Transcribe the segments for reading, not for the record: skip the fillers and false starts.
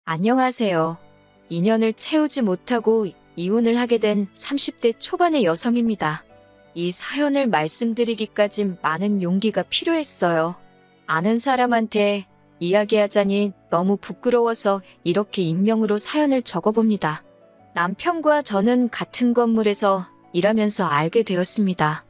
안녕하세요. 2년을 채우지 못하고 이혼을 하게 된 30대 초반의 여성입니다. 이 사연을 말씀드리기까진 많은 용기가 필요했어요. 아는 사람한테 이야기하자니 너무 부끄러워서 이렇게 익명으로 사연을 적어봅니다. 남편과 저는 같은 건물에서 일하면서 알게 되었습니다.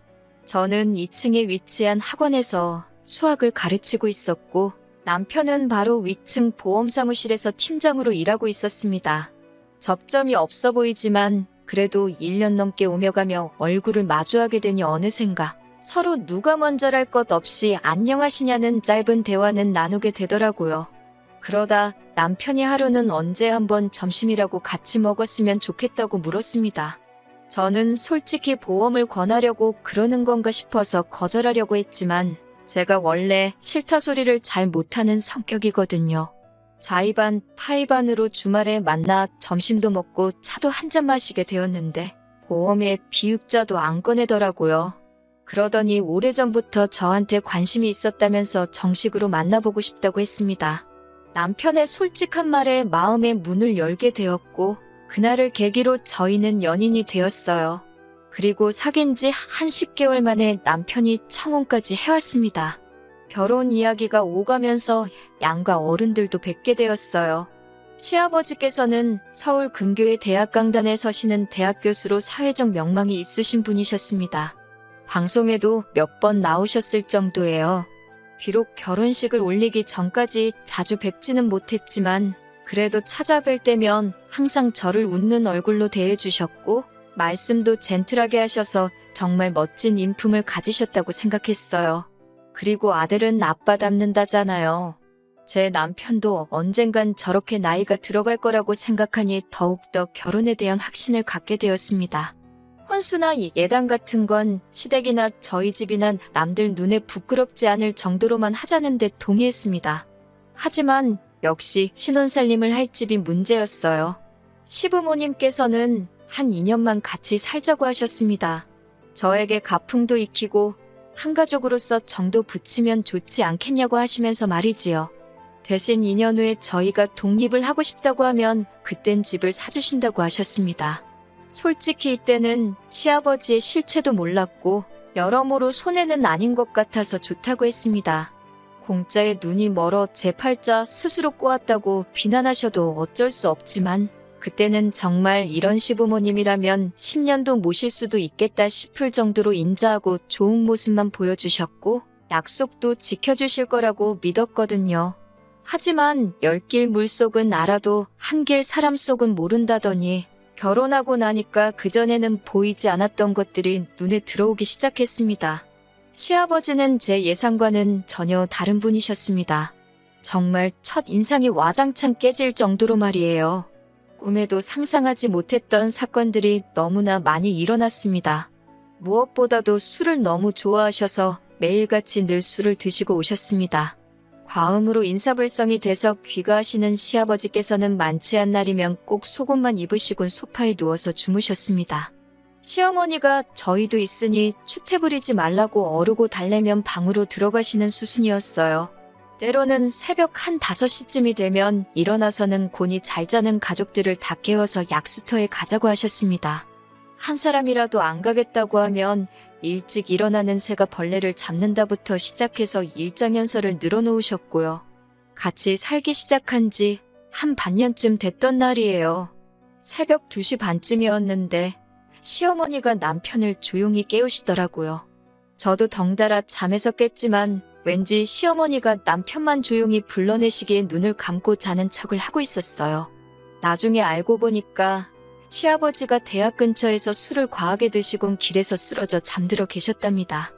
저는 2층에 위치한 학원에서 수학을 가르치고 있었고, 남편은 바로 위층 보험사무실에서 팀장으로 일하고 있었습니다. 접점이 없어 보이지만 그래도 1년 넘게 오며 가며 얼굴을 마주하게 되니 어느샌가 서로 누가 먼저랄 것 없이 안녕하시냐는 짧은 대화는 나누게 되더라고요. 그러다 남편이 하루는 언제 한번 점심이라고 같이 먹었으면 좋겠다고 물었습니다. 저는 솔직히 보험을 권하려고 그러는 건가 싶어서 거절하려고 했지만 제가 원래 싫다 소리를 잘 못하는 성격이거든요. 자의반 타의반으로 주말에 만나 점심도 먹고 차도 한잔 마시게 되었는데 보험에 비읍자도 안 꺼내더라고요. 그러더니 오래전부터 저한테 관심이 있었다면서 정식으로 만나보고 싶다고 했습니다. 남편의 솔직한 말에 마음의 문을 열게 되었고 그날을 계기로 저희는 연인이 되었어요. 그리고 사귄 지 한 10개월 만에 남편이 청혼까지 해왔습니다. 결혼 이야기가 오가면서 양가 어른들도 뵙게 되었어요. 시아버지께서는 서울 근교의 대학 강단에 서시는 대학 교수로 사회적 명망이 있으신 분이셨습니다. 방송에도 몇 번 나오셨을 정도예요. 비록 결혼식을 올리기 전까지 자주 뵙지는 못했지만 그래도 찾아뵐 때면 항상 저를 웃는 얼굴로 대해주셨고 말씀도 젠틀하게 하셔서 정말 멋진 인품을 가지셨다고 생각했어요. 그리고 아들은 아빠 닮는다잖아요. 제 남편도 언젠간 저렇게 나이가 들어갈 거라고 생각하니 더욱더 결혼에 대한 확신을 갖게 되었습니다. 혼수나 예단 같은 건 시댁이나 저희 집이나 남들 눈에 부끄럽지 않을 정도로만 하자는데 동의했습니다. 하지만 역시 신혼살림을 할 집이 문제였어요. 시부모님께서는 한 2년만 같이 살자고 하셨습니다. 저에게 가풍도 익히고 한가족으로서 정도 붙이면 좋지 않겠냐고 하시면서 말이지요. 대신 2년 후에 저희가 독립을 하고 싶다고 하면 그땐 집을 사주신다고 하셨습니다. 솔직히 이때는 시아버지의 실체도 몰랐고 여러모로 손해는 아닌 것 같아서 좋다고 했습니다. 공짜에 눈이 멀어 제 팔자 스스로 꼬았다고 비난하셔도 어쩔 수 없지만 그때는 정말 이런 시부모님이라면 10년도 모실 수도 있겠다 싶을 정도로 인자하고 좋은 모습만 보여주셨고 약속도 지켜주실 거라고 믿었거든요. 하지만 열길 물속은 알아도 한길 사람 속은 모른다더니 결혼하고 나니까 그전에는 보이지 않았던 것들이 눈에 들어오기 시작했습니다. 시아버지는 제 예상과는 전혀 다른 분이셨습니다. 정말 첫 인상이 와장창 깨질 정도로 말이에요. 꿈에도 상상하지 못했던 사건들이 너무나 많이 일어났습니다. 무엇보다도 술을 너무 좋아하셔서 매일같이 늘 술을 드시고 오셨습니다. 과음으로 인사불성이 돼서 귀가하시는 시아버지께서는 많지 않은 날이면 꼭 속옷만 입으시곤 소파에 누워서 주무셨습니다. 시어머니가 저희도 있으니 추태 부리지 말라고 어르고 달래면 방으로 들어가시는 수순이었어요. 때로는 새벽 한 5시쯤이 되면 일어나서는 곤히 잘 자는 가족들을 다 깨워서 약수터에 가자고 하셨습니다. 한 사람이라도 안 가겠다고 하면 일찍 일어나는 새가 벌레를 잡는다부터 시작해서 일장연설을 늘어놓으셨고요. 같이 살기 시작한 지 한 반년쯤 됐던 날이에요. 새벽 2시 반쯤이었는데 시어머니가 남편을 조용히 깨우시더라고요. 저도 덩달아 잠에서 깼지만 왠지 시어머니가 남편만 조용히 불러내시기에 눈을 감고 자는 척을 하고 있었어요. 나중에 알고 보니까 시아버지가 대학 근처에서 술을 과하게 드시곤 길에서 쓰러져 잠들어 계셨답니다.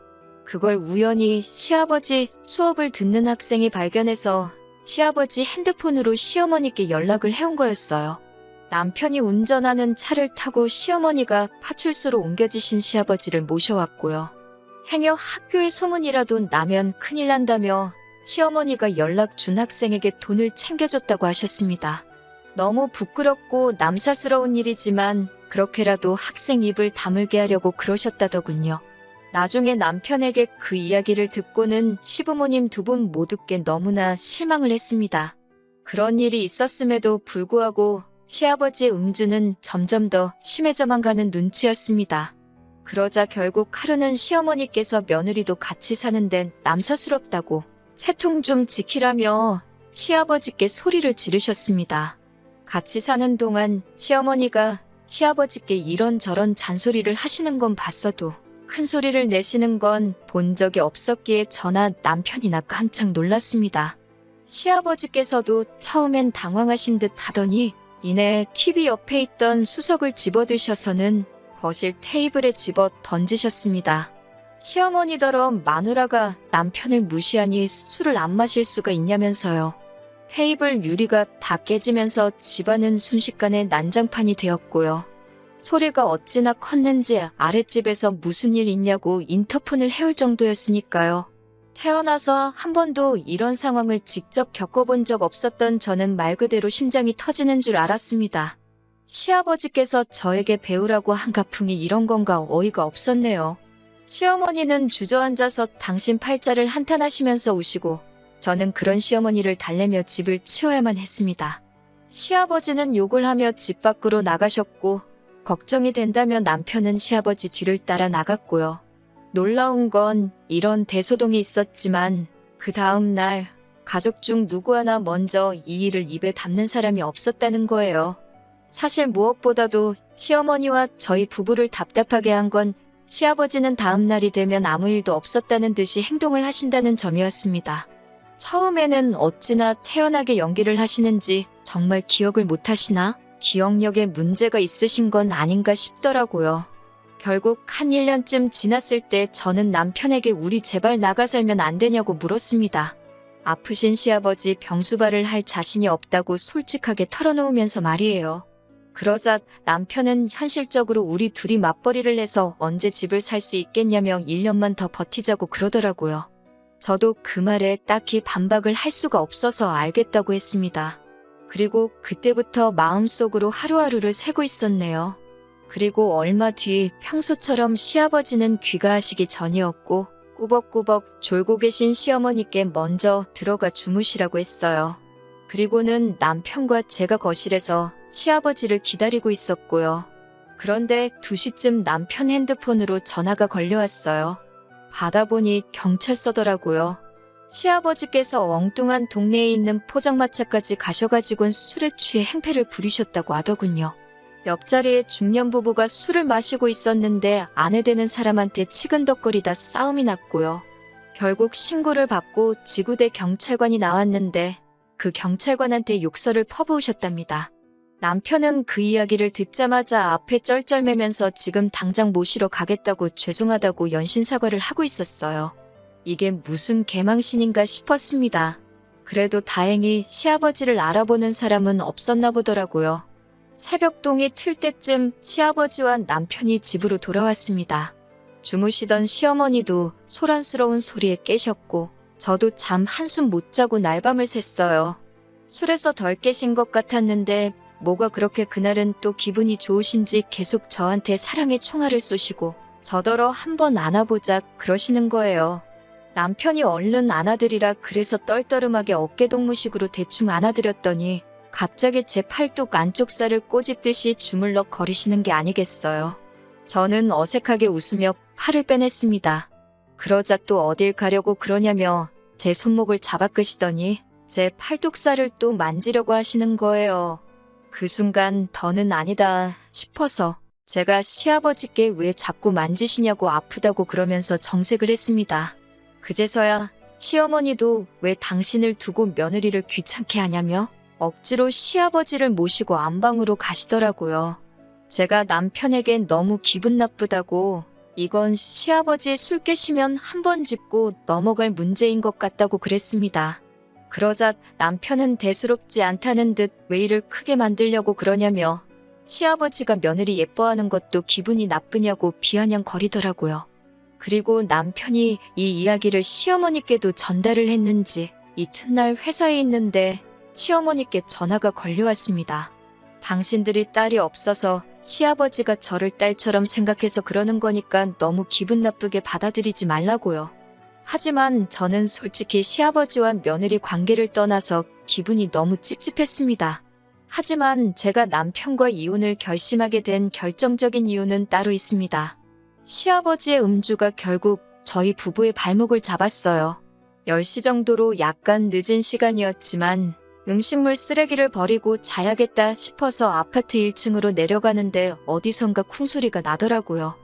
그걸 우연히 시아버지 수업을 듣는 학생이 발견해서 시아버지 핸드폰으로 시어머니께 연락을 해온 거였어요. 남편이 운전하는 차를 타고 시어머니가 파출소로 옮겨지신 시아버지를 모셔왔고요. 행여 학교에 소문이라도 나면 큰일 난다며 시어머니가 연락 준 학생에게 돈을 챙겨줬다고 하셨습니다. 너무 부끄럽고 남사스러운 일이지만 그렇게라도 학생 입을 다물게 하려고 그러셨다더군요. 나중에 남편에게 그 이야기를 듣고는 시부모님 두 분 모두께 너무나 실망을 했습니다. 그런 일이 있었음에도 불구하고 시아버지의 음주는 점점 더 심해져만 가는 눈치였습니다. 그러자 결국 하루는 시어머니께서 며느리도 같이 사는 데는 남사스럽다고 채통 좀 지키라며 시아버지께 소리를 지르셨습니다. 같이 사는 동안 시어머니가 시아버지께 이런저런 잔소리를 하시는 건 봤어도 큰 소리를 내시는 건 본 적이 없었기에 저나 남편이나 깜짝 놀랐습니다. 시아버지께서도 처음엔 당황하신 듯 하더니 이내 TV 옆에 있던 수석을 집어드셔서는 거실 테이블에 집어 던지셨습니다. 시어머니더러 마누라가 남편을 무시하니 술을 안 마실 수가 있냐면서요. 테이블 유리가 다 깨지면서 집안은 순식간에 난장판이 되었고요. 소리가 어찌나 컸는지 아랫집에서 무슨 일 있냐고 인터폰을 해올 정도였으니까요. 태어나서 한 번도 이런 상황을 직접 겪어본 적 없었던 저는 말 그대로 심장이 터지는 줄 알았습니다. 시아버지께서 저에게 배우라고 한 가풍이 이런 건가 어이가 없었네요. 시어머니는 주저앉아서 당신 팔자를 한탄하시면서 우시고 저는 그런 시어머니를 달래며 집을 치워야만 했습니다. 시아버지는 욕을 하며 집 밖으로 나가셨고 걱정이 된다며 남편은 시아버지 뒤를 따라 나갔고요. 놀라운 건 이런 대소동이 있었지만 그 다음 날 가족 중 누구 하나 먼저 이 일을 입에 담는 사람이 없었다는 거예요. 사실 무엇보다도 시어머니와 저희 부부를 답답하게 한 건 시아버지는 다음 날이 되면 아무 일도 없었다는 듯이 행동을 하신다는 점이었습니다. 처음에는 어찌나 태연하게 연기를 하시는지 정말 기억을 못 하시나? 기억력에 문제가 있으신 건 아닌가 싶더라고요. 결국 한 1년쯤 지났을 때 저는 남편에게 우리 제발 나가 살면 안 되냐고 물었습니다. 아프신 시아버지 병수발을 할 자신이 없다고 솔직하게 털어놓으면서 말이에요. 그러자 남편은 현실적으로 우리 둘이 맞벌이를 해서 언제 집을 살 수 있겠냐며 1년만 더 버티자고 그러더라고요. 저도 그 말에 딱히 반박을 할 수가 없어서 알겠다고 했습니다. 그리고 그때부터 마음속으로 하루하루를 새고 있었네요. 그리고 얼마 뒤 평소처럼 시아버지는 귀가하시기 전이었고 꾸벅꾸벅 졸고 계신 시어머니께 먼저 들어가 주무시라고 했어요. 그리고는 남편과 제가 거실에서 시아버지를 기다리고 있었고요. 그런데 2시쯤 남편 핸드폰으로 전화가 걸려왔어요. 받아보니 경찰서더라고요. 시아버지께서 엉뚱한 동네에 있는 포장마차까지 가셔가지고는 술에 취해 행패를 부리셨다고 하더군요. 옆자리에 중년 부부가 술을 마시고 있었는데 아내 되는 사람한테 치근덕거리다 싸움이 났고요. 결국 신고를 받고 지구대 경찰관이 나왔는데 그 경찰관한테 욕설을 퍼부으셨답니다. 남편은 그 이야기를 듣자마자 앞에 쩔쩔매면서 지금 당장 모시러 가겠다고 죄송하다고 연신사과를 하고 있었어요. 이게 무슨 개망신인가 싶었습니다. 그래도 다행히 시아버지를 알아보는 사람은 없었나 보더라고요. 새벽동이 틀 때쯤 시아버지와 남편이 집으로 돌아왔습니다. 주무시던 시어머니도 소란스러운 소리에 깨셨고 저도 잠 한숨 못 자고 날밤을 샜어요. 술에서 덜 깨신 것 같았는데 뭐가 그렇게 그날은 또 기분이 좋으신지 계속 저한테 사랑의 총알을 쏘시고 저더러 한번 안아보자 그러시는 거예요. 남편이 얼른 안아드리라 그래서 떨떠름하게 어깨동무식으로 대충 안아드렸더니 갑자기 제 팔뚝 안쪽 살을 꼬집듯이 주물럭 거리시는 게 아니겠어요. 저는 어색하게 웃으며 팔을 빼냈습니다. 그러자 또 어딜 가려고 그러냐며 제 손목을 잡아 끄시더니 제 팔뚝살을 또 만지려고 하시는 거예요. 그 순간 더는 아니다 싶어서 제가 시아버지께 왜 자꾸 만지시냐고 아프다고 그러면서 정색을 했습니다. 그제서야 시어머니도 왜 당신을 두고 며느리를 귀찮게 하냐며 억지로 시아버지를 모시고 안방으로 가시더라고요. 제가 남편에겐 너무 기분 나쁘다고 이건 시아버지 술 깨시면 한 번 짚고 넘어갈 문제인 것 같다고 그랬습니다. 그러자 남편은 대수롭지 않다는 듯 왜 일을 크게 만들려고 그러냐며 시아버지가 며느리 예뻐하는 것도 기분이 나쁘냐고 비아냥거리더라고요. 그리고 남편이 이 이야기를 시어머니께도 전달을 했는지 이튿날 회사에 있는데 시어머니께 전화가 걸려왔습니다. 당신들이 딸이 없어서 시아버지가 저를 딸처럼 생각해서 그러는 거니까 너무 기분 나쁘게 받아들이지 말라고요. 하지만 저는 솔직히 시아버지와 며느리 관계를 떠나서 기분이 너무 찝찝했습니다. 하지만 제가 남편과 이혼을 결심하게 된 결정적인 이유는 따로 있습니다. 시아버지의 음주가 결국 저희 부부의 발목을 잡았어요. 10시 정도로 약간 늦은 시간이었지만 음식물 쓰레기를 버리고 자야겠다 싶어서 아파트 1층으로 내려가는데 어디선가 쿵소리가 나더라고요.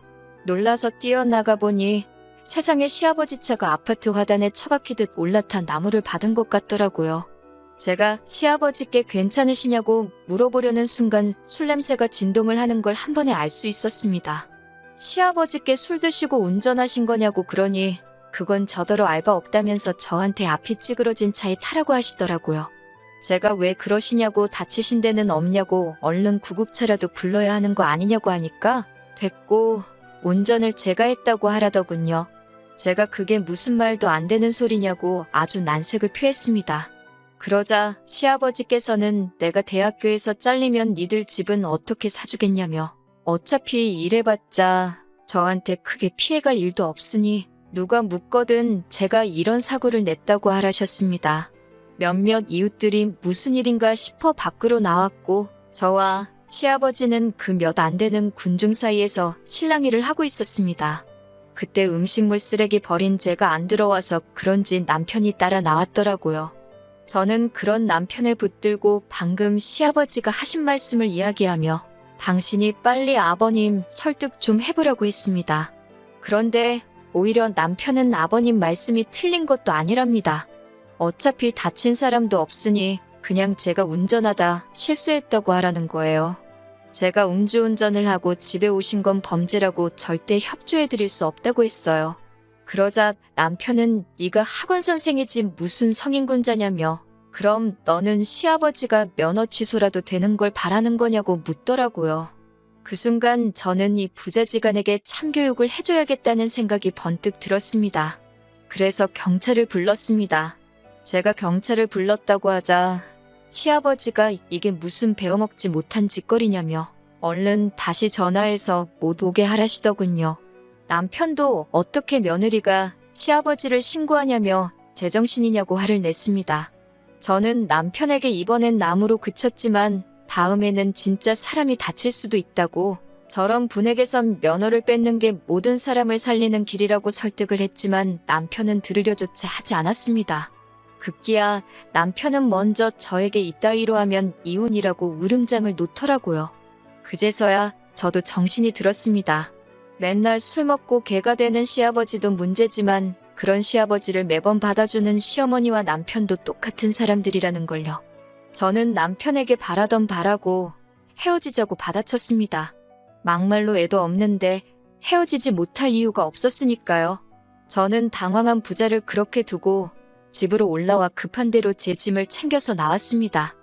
놀라서 뛰어나가 보니 세상에 시아버지 차가 아파트 화단에 처박히듯 올라탄 나무를 받은 것 같더라고요. 제가 시아버지께 괜찮으시냐고 물어보려는 순간 술 냄새가 진동을 하는 걸 한 번에 알 수 있었습니다. 시아버지께 술 드시고 운전하신 거냐고 그러니 그건 저더러 알바 없다면서 저한테 앞이 찌그러진 차에 타라고 하시더라고요. 제가 왜 그러시냐고 다치신 데는 없냐고 얼른 구급차라도 불러야 하는 거 아니냐고 하니까 됐고 운전을 제가 했다고 하라더군요. 제가 그게 무슨 말도 안 되는 소리냐고 아주 난색을 표했습니다. 그러자 시아버지께서는 내가 대학교에서 잘리면 니들 집은 어떻게 사주겠냐며 어차피 일해봤자 저한테 크게 피해갈 일도 없으니 누가 묻거든 제가 이런 사고를 냈다고 하라셨습니다. 몇몇 이웃들이 무슨 일인가 싶어 밖으로 나왔고 저와 시아버지는 그 몇 안 되는 군중 사이에서 실랑이를 하고 있었습니다. 그때 음식물 쓰레기 버린 제가 안 들어와서 그런지 남편이 따라 나왔더라고요. 저는 그런 남편을 붙들고 방금 시아버지가 하신 말씀을 이야기하며 당신이 빨리 아버님 설득 좀 해보라고 했습니다. 그런데 오히려 남편은 아버님 말씀이 틀린 것도 아니랍니다. 어차피 다친 사람도 없으니 그냥 제가 운전하다 실수했다고 하라는 거예요. 제가 음주운전을 하고 집에 오신 건 범죄라고 절대 협조해드릴 수 없다고 했어요. 그러자 남편은 네가 학원 선생이지 무슨 성인군자냐며 그럼 너는 시아버지가 면허 취소라도 되는 걸 바라는 거냐고 묻더라고요. 그 순간 저는 이 부자지간에게 참교육을 해줘야겠다는 생각이 번뜩 들었습니다. 그래서 경찰을 불렀습니다. 제가 경찰을 불렀다고 하자 시아버지가 이게 무슨 배워먹지 못한 짓거리냐며 얼른 다시 전화해서 못 오게 하라시더군요. 남편도 어떻게 며느리가 시아버지를 신고하냐며 제정신이냐고 화를 냈습니다. 저는 남편에게 이번엔 나무로 그쳤지만 다음에는 진짜 사람이 다칠 수도 있다고 저런 분에게선 면허를 뺏는 게 모든 사람을 살리는 길이라고 설득을 했지만 남편은 들으려조차 하지 않았습니다. 급기야 남편은 먼저 저에게 이따위로 하면 이혼이라고 울음장을 놓더라고요. 그제서야 저도 정신이 들었습니다. 맨날 술 먹고 개가 되는 시아버지도 문제지만 그런 시아버지를 매번 받아주는 시어머니와 남편도 똑같은 사람들이라는 걸요. 저는 남편에게 바라던 바라고 헤어지자고 받아쳤습니다. 막말로 애도 없는데 헤어지지 못할 이유가 없었으니까요. 저는 당황한 부자를 그렇게 두고 집으로 올라와 급한 대로 제 짐을 챙겨서 나왔습니다.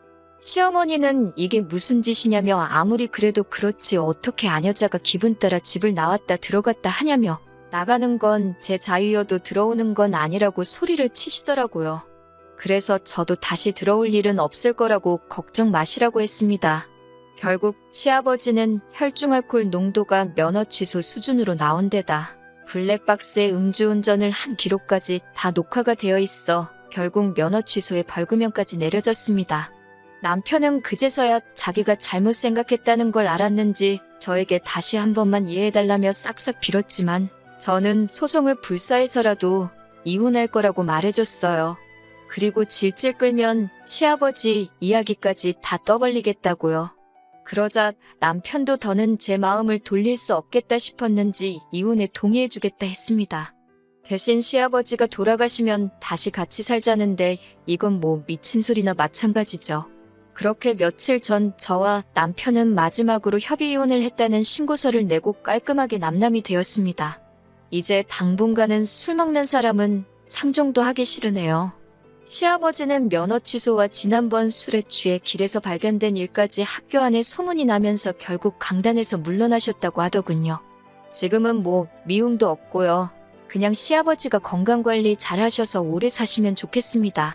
시어머니는 이게 무슨 짓이냐며 아무리 그래도 그렇지 어떻게 아녀자가 기분 따라 집을 나왔다 들어갔다 하냐며 나가는 건 제 자유여도 들어오는 건 아니라고 소리를 치시더라고요. 그래서 저도 다시 들어올 일은 없을 거라고 걱정 마시라고 했습니다. 결국 시아버지는 혈중알코올 농도가 면허 취소 수준으로 나온 데다 블랙박스에 음주운전을 한 기록까지 다 녹화가 되어 있어 결국 면허 취소에 벌금형까지 내려졌습니다. 남편은 그제서야 자기가 잘못 생각했다는 걸 알았는지 저에게 다시 한 번만 이해해달라며 싹싹 빌었지만 저는 소송을 불사해서라도 이혼할 거라고 말해줬어요. 그리고 질질 끌면 시아버지 이야기까지 다 떠벌리겠다고요. 그러자 남편도 더는 제 마음을 돌릴 수 없겠다 싶었는지 이혼에 동의해주겠다 했습니다. 대신 시아버지가 돌아가시면 다시 같이 살자는데 이건 뭐 미친 소리나 마찬가지죠. 그렇게 며칠 전 저와 남편은 마지막으로 협의이혼을 했다는 신고서를 내고 깔끔하게 남남이 되었습니다. 이제 당분간은 술 먹는 사람은 상종도 하기 싫으네요. 시아버지는 면허 취소와 지난번 술에 취해 길에서 발견된 일까지 학교 안에 소문이 나면서 결국 강단에서 물러나셨다고 하더군요. 지금은 뭐 미움도 없고요. 그냥 시아버지가 건강관리 잘 하셔서 오래 사시면 좋겠습니다.